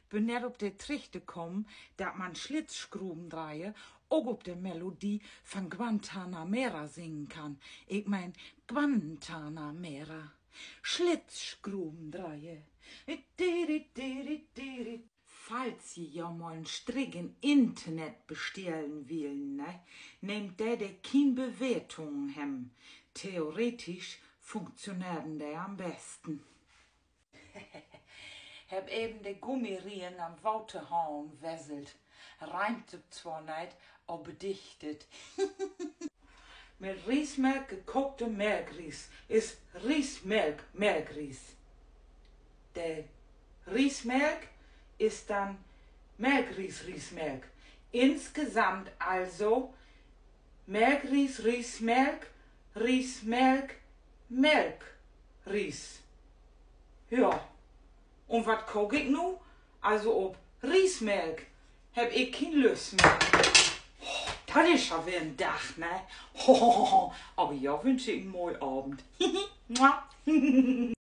bin net op de Trichte kommen, dat man Schlitzschruben dreie, auch op de Melodie von Guantanamera singen kann. Ich mein Guantanamera. Schlitzschruben dreie. Falls Sie ja mal ein Strick im Internet bestellen wollen, ne, nehmt der keine Bewertungen hem. Theoretisch funktionieren der am besten. Hab eben de Gummirien am Wouterhorn wesselt. Reimt zwar nicht, aber bedichtet. Mit Riesmelk gekochte Melkries ist Riesmelk Melkries. Der Riesmelk ist dann Melkries-Riesmelk. Insgesamt also Melkries-Riesmelk, Riesmelk, Melkries. Ja, und was koch ich nu? Also ob Riesmelk hab ich kein Lust mehr. Oh, das ist ja wie ein Dach, ne? Aber ja, wünsche ich einen mooi Abend.